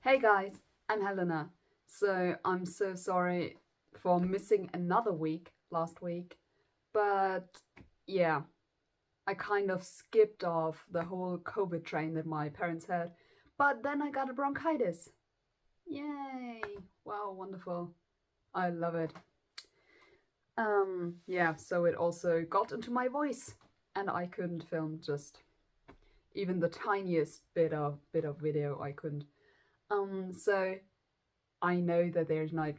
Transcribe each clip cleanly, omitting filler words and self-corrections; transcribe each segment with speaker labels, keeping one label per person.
Speaker 1: Hey guys, I'm Helena. So I'm so sorry for missing another week last week, but yeah, I kind of skipped off the whole COVID train that my parents had, but then I got a bronchitis. Yay! Wow, wonderful. I love it. Yeah, so it also got into my voice and I couldn't film just even the tiniest bit of video. I couldn't. So I know that there's not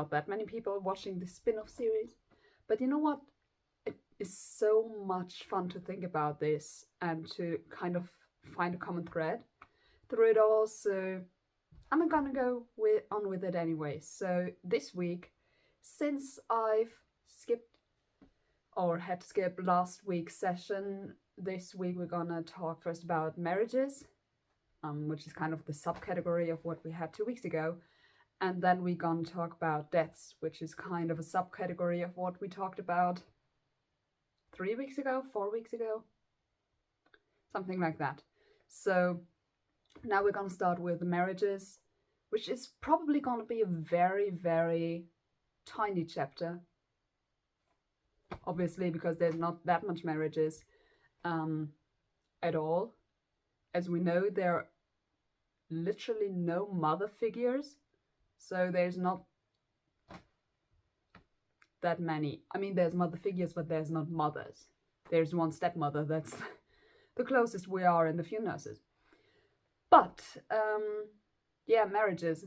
Speaker 1: that many people watching this spin-off series, but you know what? It is so much fun to think about this and to kind of find a common thread through it all. So I'm gonna go on with it anyway. So this week, since I've skipped or had to skip last week's session, this week we're gonna talk first about marriages, which is kind of the subcategory of what we had 2 weeks ago. And then we're gonna talk about deaths, which is kind of a subcategory of what we talked about 3 weeks ago, 4 weeks ago, something like that. So now we're gonna start with the marriages, which is probably gonna be a very, very tiny chapter. Obviously, because there's not that much marriages at all. As we know, there are literally no mother figures. So there's not that many. I mean, there's mother figures, but there's not mothers. There's one stepmother. That's the closest we are in the few nurses. But, yeah, marriages.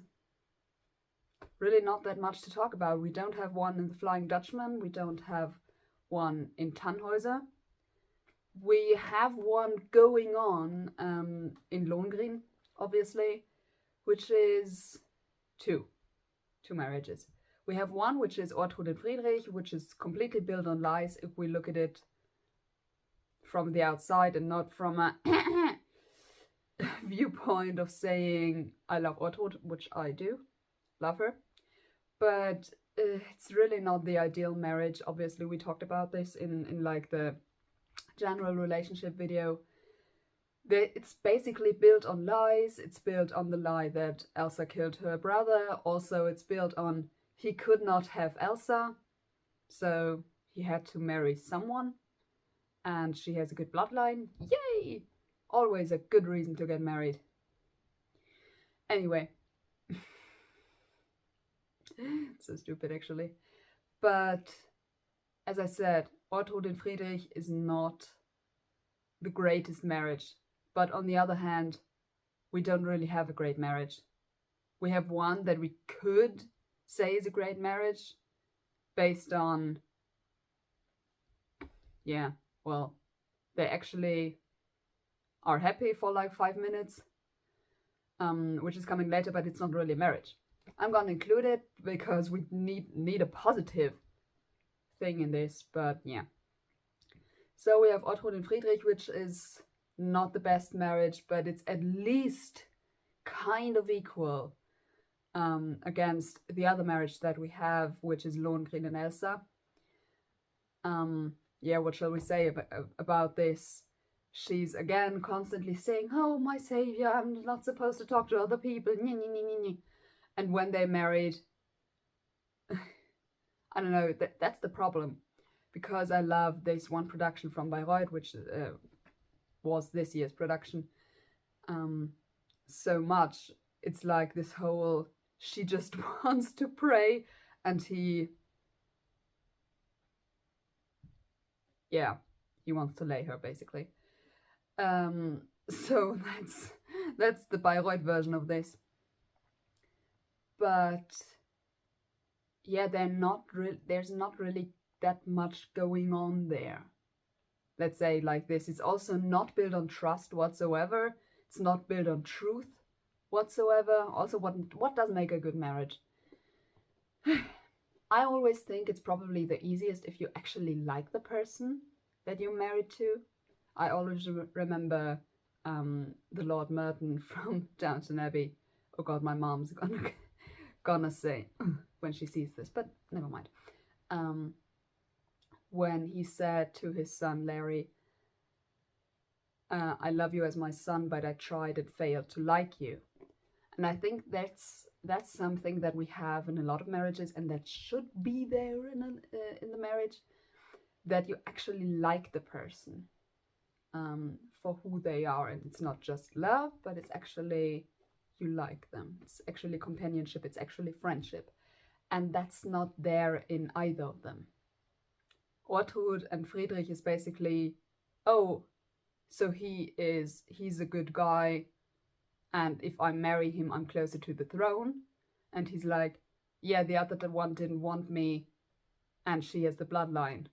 Speaker 1: Really not that much to talk about. We don't have one in the Flying Dutchman. We don't have one in Tannhäuser. We have one going on in Lohengrin, obviously, which is two marriages. We have one which is Ortrud and Friedrich, which is completely built on lies if we look at it from the outside and not from a viewpoint of saying I love Ortrud, which I do, love her, but it's really not the ideal marriage. Obviously, we talked about this in like the general relationship video. It's basically built on lies. It's built on the lie that Elsa killed her brother. Also, it's built on he could not have Elsa, so he had to marry someone, and she has a good bloodline. Yay! Always a good reason to get married. Anyway. So stupid, actually. But, as I said, Ortrud and Friedrich is not the greatest marriage. But on the other hand, we don't really have a great marriage. We have one that we could say is a great marriage based on, yeah, well, they actually are happy for like 5 minutes, which is coming later, but it's not really a marriage. I'm gonna include it because we need a positive thing in this, but yeah. So we have Ortrud and Friedrich, which is not the best marriage, but it's at least kind of equal against the other marriage that we have, which is Lohengrin and Elsa. Yeah, what shall we say about this? She's again constantly saying, oh, my savior, I'm not supposed to talk to other people. And when they married, I don't know, that's the problem. Because I love this one production from Bayreuth, which was this year's production, so much. It's like this whole, she just wants to pray, and he wants to lay her, basically. So that's the Bayreuth version of this. But yeah, there's not really that much going on there. Let's say like this. It's also not built on trust whatsoever. It's not built on truth whatsoever. Also, what does make a good marriage? I always think it's probably the easiest if you actually like the person that you're married to. I always remember the Lord Merton from Downton Abbey. Oh god, my mom's gonna say when she sees this, but never mind. When he said to his son Larry, I love you as my son, but I tried and failed to like you. And I think that's something that we have in a lot of marriages, and that should be there in the marriage, that you actually like the person for who they are, and it's not just love, but it's actually you like them. It's actually companionship. It's actually friendship, and that's not there in either of them. Ortrud and Friedrich is basically, oh, so he's a good guy, and if I marry him, I'm closer to the throne. And he's like, yeah, the other one didn't want me, and she has the bloodline.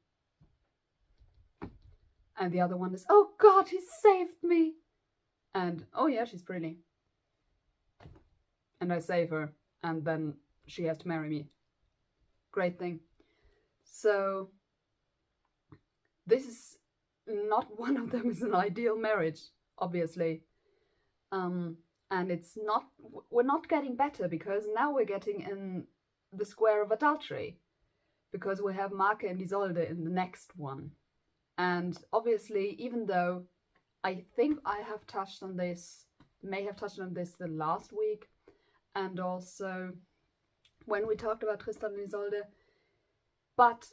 Speaker 1: And the other one is, oh God, he saved me. And, oh yeah, she's pretty. And I save her, and then she has to marry me. Great thing. So, this is not one of them is an ideal marriage, obviously. And it's not, we're not getting better, because now we're getting in the square of adultery, because we have Marke and Isolde in the next one. And obviously, even though I think I have touched on this, may have touched on this the last week, and also when we talked about Tristan and Isolde, but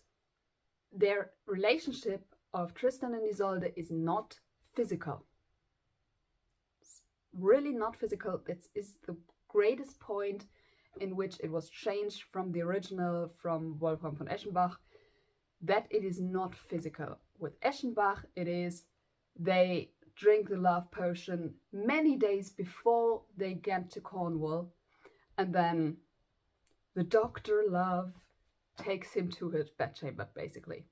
Speaker 1: their relationship of Tristan and Isolde is not physical. It's really not physical. It is the greatest point in which it was changed from the original, from Wolfram von Eschenbach, that it is not physical. With Eschenbach, it is they drink the love potion many days before they get to Cornwall, and then the Doctor Love takes him to her bedchamber, basically.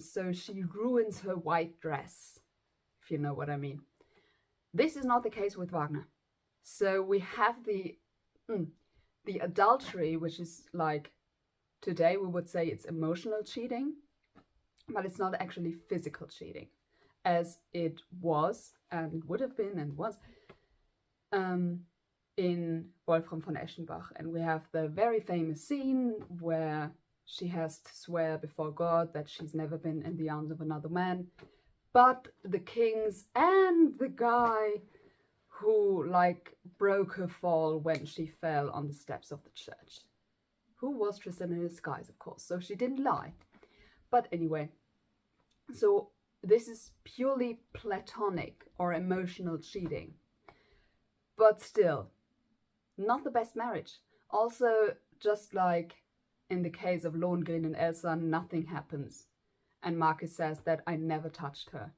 Speaker 1: So she ruins her white dress, if you know what I mean. This is not the case with Wagner. So we have the adultery, which is like, today we would say it's emotional cheating, but it's not actually physical cheating, as it was, and it would have been and was, in Wolfram von Eschenbach. And we have the very famous scene where she has to swear before God that she's never been in the arms of another man, but the kings and the guy who like broke her fall when she fell on the steps of the church, who was Tristan in disguise, of course, so she didn't lie. But anyway, so this is purely platonic or emotional cheating, but still not the best marriage. Also, just like in the case of Lohengrin and Elsa, nothing happens, and Marcus says that I never touched her,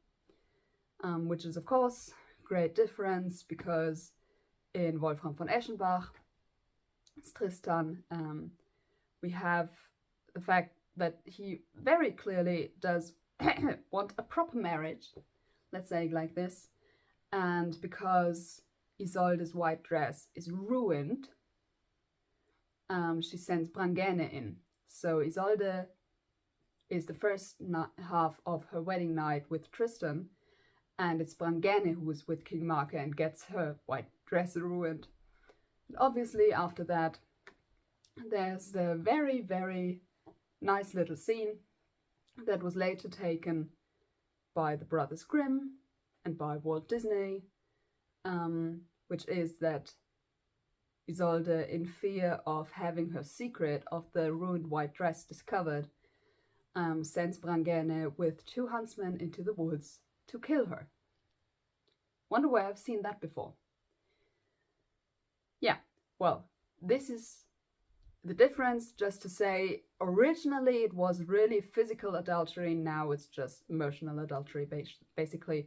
Speaker 1: which is of course great difference, because in Wolfram von Eschenbach, it's Tristan, we have the fact that he very clearly does want a proper marriage, let's say it like this, and because Isolde's white dress is ruined, she sends Brangäne in. So Isolde is the first half of her wedding night with Tristan, and it's Brangäne who is with King Marke and gets her white dress ruined. And obviously after that, there's the very, very nice little scene that was later taken by the Brothers Grimm and by Walt Disney, which is that Isolde, in fear of having her secret of the ruined white dress discovered, sends Brangäne with 2 huntsmen into the woods to kill her. Wonder where I've seen that before. Yeah, well, this is the difference, just to say, originally it was really physical adultery, now it's just emotional adultery, basically.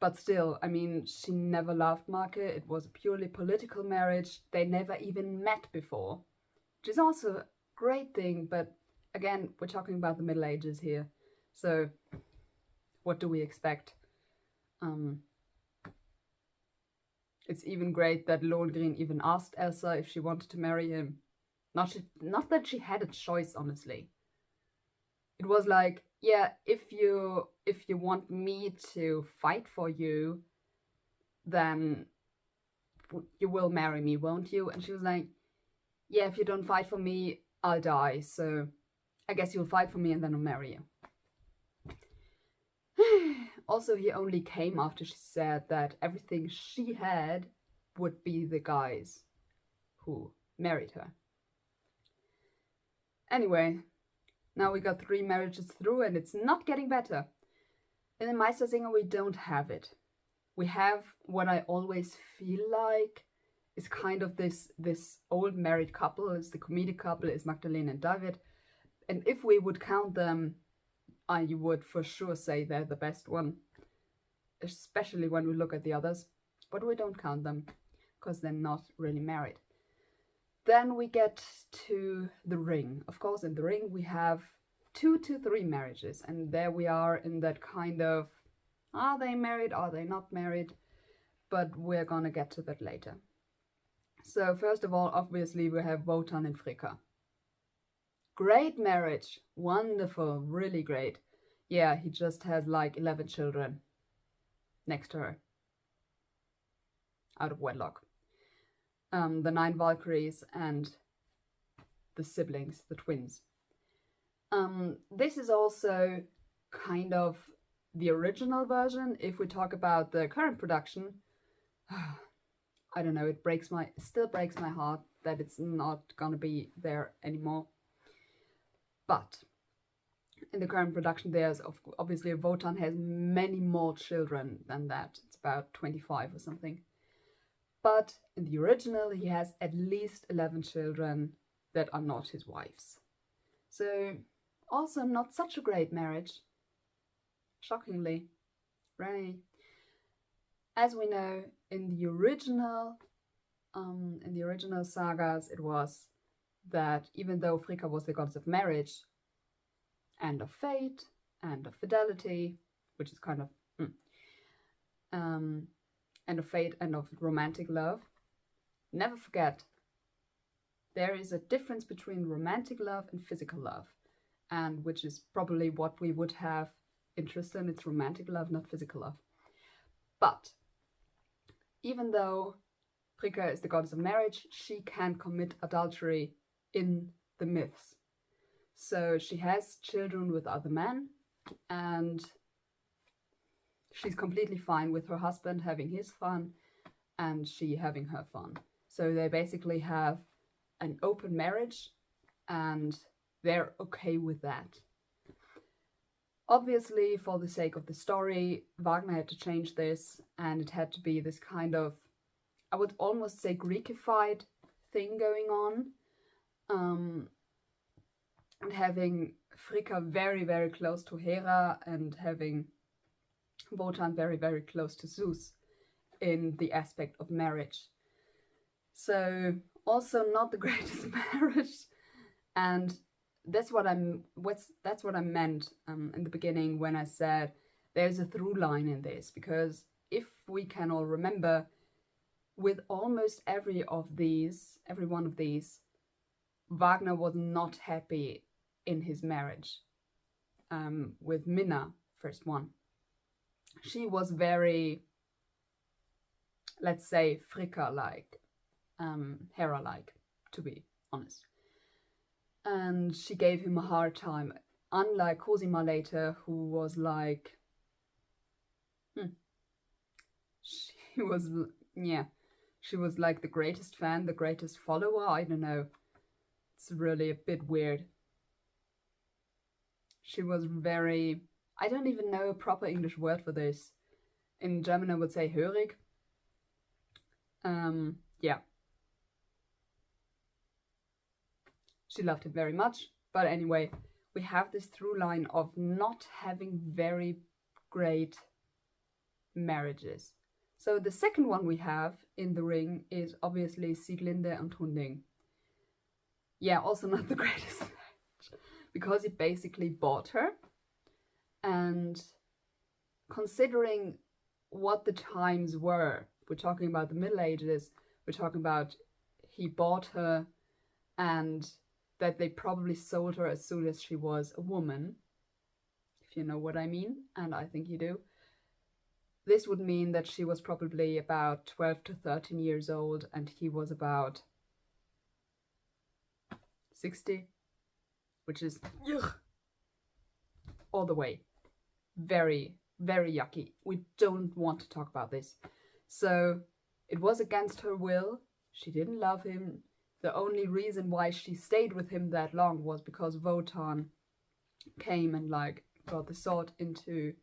Speaker 1: But still, I mean, she never loved Marke, it was a purely political marriage, they never even met before, which is also a great thing, but again, we're talking about the Middle Ages here, so what do we expect? It's even great that Lohengrin even asked Elsa if she wanted to marry him. Not that she had a choice, honestly. It was like, yeah, if you want me to fight for you, then you will marry me, won't you? And she was like, yeah, if you don't fight for me, I'll die. So I guess you'll fight for me and then I'll marry you. Also, he only came after she said that everything she had would be the guys who married her. Anyway, now we got 3 marriages through and it's not getting better. In the Meistersinger we don't have it. We have what I always feel like is kind of this old married couple, is the comedic couple, is Magdalene and David. And if we would count them, I would for sure say they're the best one, especially when we look at the others. But we don't count them because they're not really married. Then we get to the Ring. Of course, in the Ring we have 2 to 3 marriages, and there we are in that kind of, are they married, are they not married? But we're gonna get to that later. So first of all, obviously we have Wotan and Fricka. Great marriage, wonderful, really great. Yeah, he just has like 11 children next to her, out of wedlock. The 9 Valkyries and the siblings, the twins. This is also kind of the original version. If we talk about the current production, I don't know, it still breaks my heart that it's not gonna be there anymore. But in the current production, there's obviously Wotan has many more children than that. It's about 25 or something. But in the original, he has at least 11 children that are not his wives. So also not such a great marriage. Shockingly, right? As we know, in the original sagas, it was that even though Fricka was the goddess of marriage and of fate and of fidelity, which is kind of and of fate and of romantic love, never forget there is a difference between romantic love and physical love, and which is probably what we would have interest in. It's romantic love, not physical love. But even though Fricka is the goddess of marriage, she can commit adultery in the myths. So she has children with other men, and she's completely fine with her husband having his fun and she having her fun. So they basically have an open marriage and they're okay with that. Obviously, for the sake of the story, Wagner had to change this, and it had to be this kind of, I would almost say, Greekified thing going on. And having Fricka very, very close to Hera and having Wotan very, very close to Zeus in the aspect of marriage. So also not the greatest marriage, and that's what I meant in the beginning when I said there's a through line in this, because if we can all remember, with almost every one of these, Wagner was not happy in his marriage. With Minna, first one, she was very, let's say, Fricka-like, Hera-like, to be honest. And she gave him a hard time, unlike Cosima later, who was like, she was like the greatest fan, the greatest follower, I don't know. It's really a bit weird. She was very, I don't even know a proper English word for this. In German I would say hörig. Yeah. She loved him very much. But anyway, we have this through line of not having very great marriages. So the second one we have in the ring is obviously Sieglinde and Hunding. Yeah, also not the greatest match, because he basically bought her. And considering what the times were, we're talking about the Middle Ages, we're talking about he bought her and that they probably sold her as soon as she was a woman, if you know what I mean, and I think you do. This would mean that she was probably about 12 to 13 years old and he was about 60, which is all the way. Very, very yucky. We don't want to talk about this. So It was against her will. She didn't love him. The only reason why she stayed with him that long was because Wotan came and like got the sword into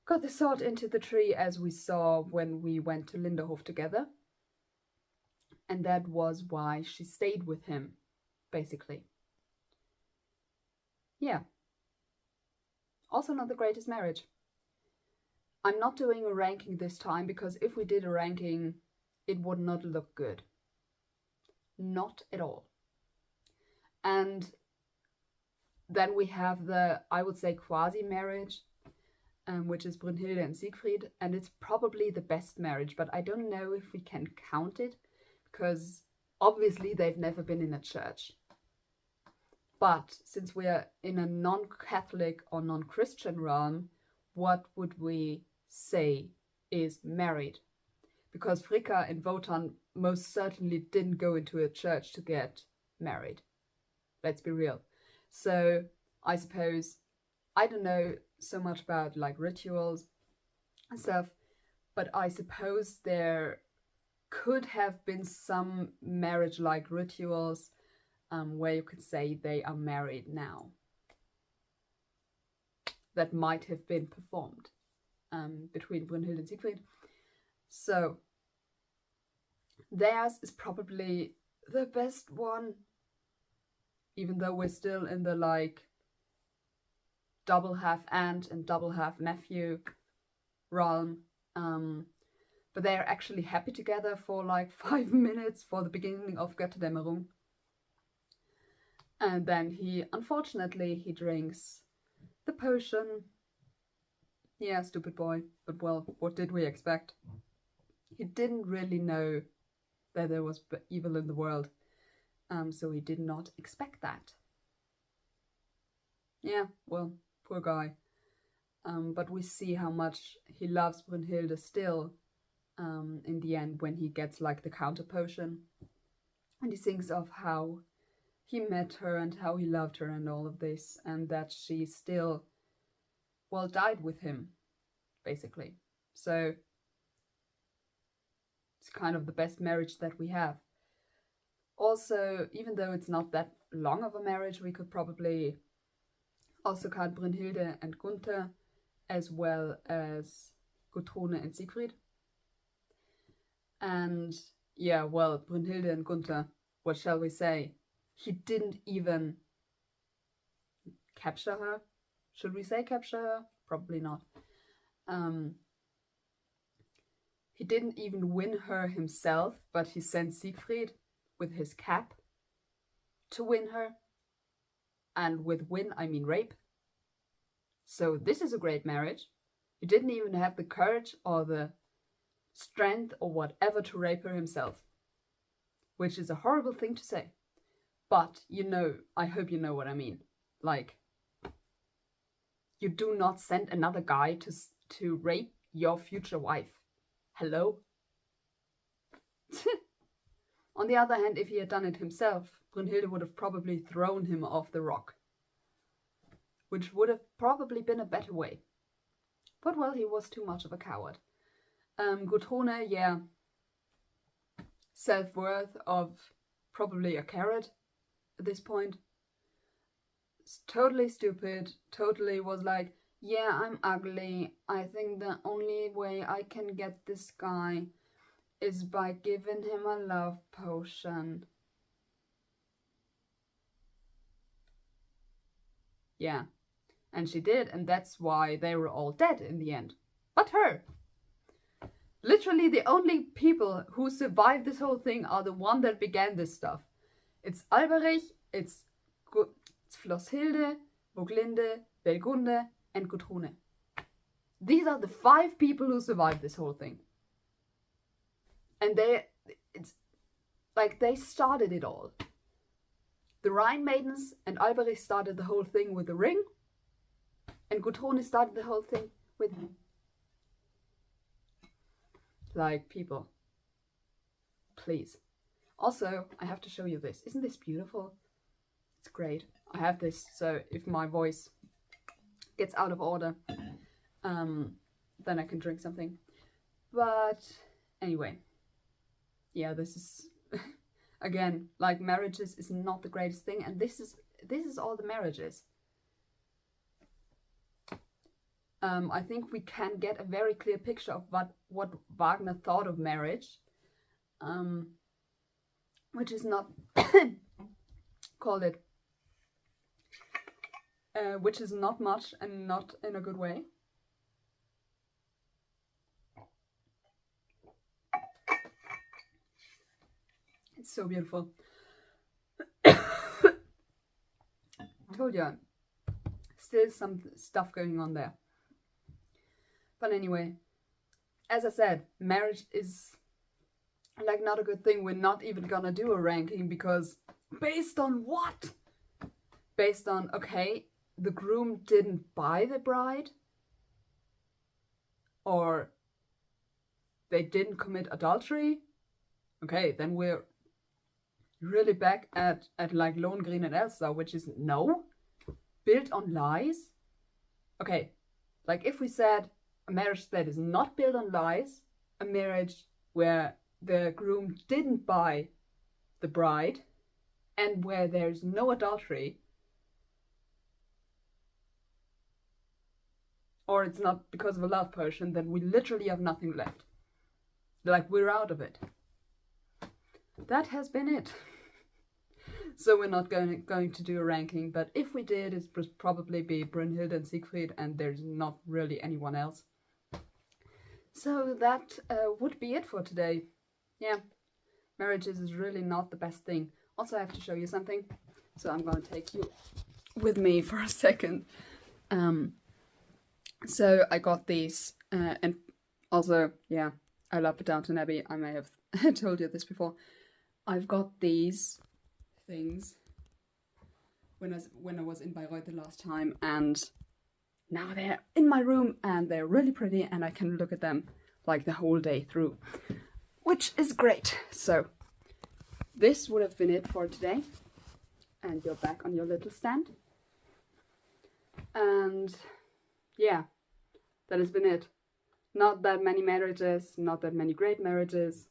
Speaker 1: the tree, as we saw when we went to Linderhof together. And that was why she stayed with him, basically. Yeah. Also not the greatest marriage. I'm not doing a ranking this time, because if we did a ranking, it would not look good. Not at all. And then we have the, I would say, quasi-marriage, which is Brunhilde and Siegfried, and it's probably the best marriage, but I don't know if we can count it, because obviously they've never been in a church. But since we're in a non-Catholic or non-Christian realm, what would we say is married? Because Fricka and Wotan most certainly didn't go into a church to get married. Let's be real. So I suppose, I don't know so much about like rituals and stuff, but I suppose there could have been some marriage-like rituals where you could say they are married now. That might have been performed between Brunhilde and Siegfried. So theirs is probably the best one, even though we're still in the like double half aunt and double half nephew realm. But they are actually happy together for like 5 minutes for the beginning of Götterdämmerung. And then unfortunately, he drinks the potion. Yeah, stupid boy. But well, what did we expect? He didn't really know that there was evil in the world. So he did not expect that. Yeah, well, poor guy. But we see how much he loves Brunhilde still in the end, when he gets like the counter potion. And he thinks of how he met her and how he loved her and all of this, and that she still, well, died with him, basically. So it's kind of the best marriage that we have. Also, even though it's not that long of a marriage, we could probably also count Brunhilde and Gunther, as well as Gudrune and Siegfried. And yeah, well, Brunhilde and Gunther, what shall we say? He didn't even capture her. Should we say capture her? Probably not. He didn't even win her himself, but he sent Siegfried with his cap to win her. And with win, I mean rape. So this is a great marriage. He didn't even have the courage or the strength or whatever to rape her himself. Which is a horrible thing to say. But, you know, I hope you know what I mean. Like, you do not send another guy to rape your future wife. Hello? On the other hand, if he had done it himself, Brunhilde would have probably thrown him off the rock. Which would have probably been a better way. But well, he was too much of a coward. Gudrune, yeah. Self-worth of probably a carrot at this point. It's totally stupid. Totally was like, yeah, I'm ugly. I think the only way I can get this guy is by giving him a love potion. Yeah. And she did, and that's why they were all dead in the end. But her! Literally the only people who survived this whole thing are the one that began this stuff. It's Alberich, it's Flosshilde, Woglinde, Belgunde, and Gudrune. These are the 5 people who survived this whole thing. And it's like they started it all. The Rhine Maidens and Alberich started the whole thing with the ring. And Gudrune started the whole thing with him. Like, people. Please. Also, I have to show you this. Isn't this beautiful? It's great. I have this, so if my voice gets out of order, then I can drink something. But, Anyway, yeah, this is again, like, marriages is not the greatest thing, and this is all the marriages. I think we can get a very clear picture of what Wagner thought of marriage, which is not called it, which is not much and not in a good way. It's so beautiful. Told you, still some stuff going on there. But anyway, as I said, marriage is like not a good thing. We're not even gonna do a ranking, because based on what? Based on, okay, the groom didn't buy the bride, or they didn't commit adultery. Okay, then we're really back at like Lohengrin and Elsa, which is no, built on lies. Okay, like if we said a marriage that is not built on lies, a marriage where the groom didn't buy the bride, and where there's no adultery, or it's not because of a love potion, then we literally have nothing left. Like, we're out of it. That has been it. So we're not going to do a ranking, but if we did, it would probably be Brunhilde and Siegfried, and there's not really anyone else. So that would be it for today. Yeah, marriages is really not the best thing. Also, I have to show you something, so I'm going to take you with me for a second. So I got these, and also, yeah, I love the Downton Abbey. I may have told you this before. I've got these things when I was in Bayreuth the last time, and now they're in my room, and they're really pretty, and I can look at them like the whole day through, which is great. So this would have been it for today, and you're back on your little stand. And yeah, that has been it. Not that many marriages, not that many great marriages,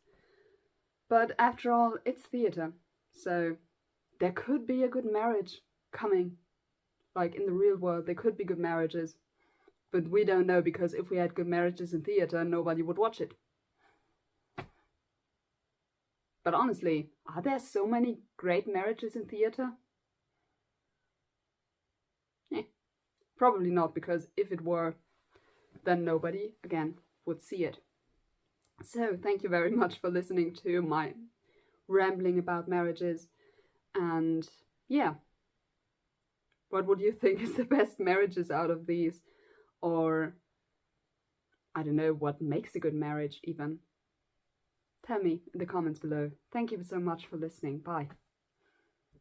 Speaker 1: but after all, it's theatre, so there could be a good marriage coming. Like, in the real world, there could be good marriages, but we don't know, because if we had good marriages in theatre, nobody would watch it. But honestly, are there so many great marriages in theatre? Probably not, because if it were, then nobody, again, would see it. So thank you very much for listening to my rambling about marriages. And yeah, what would you think is the best marriages out of these? Or I don't know, what makes a good marriage even? Tell me in the comments below. Thank you so much for listening. Bye.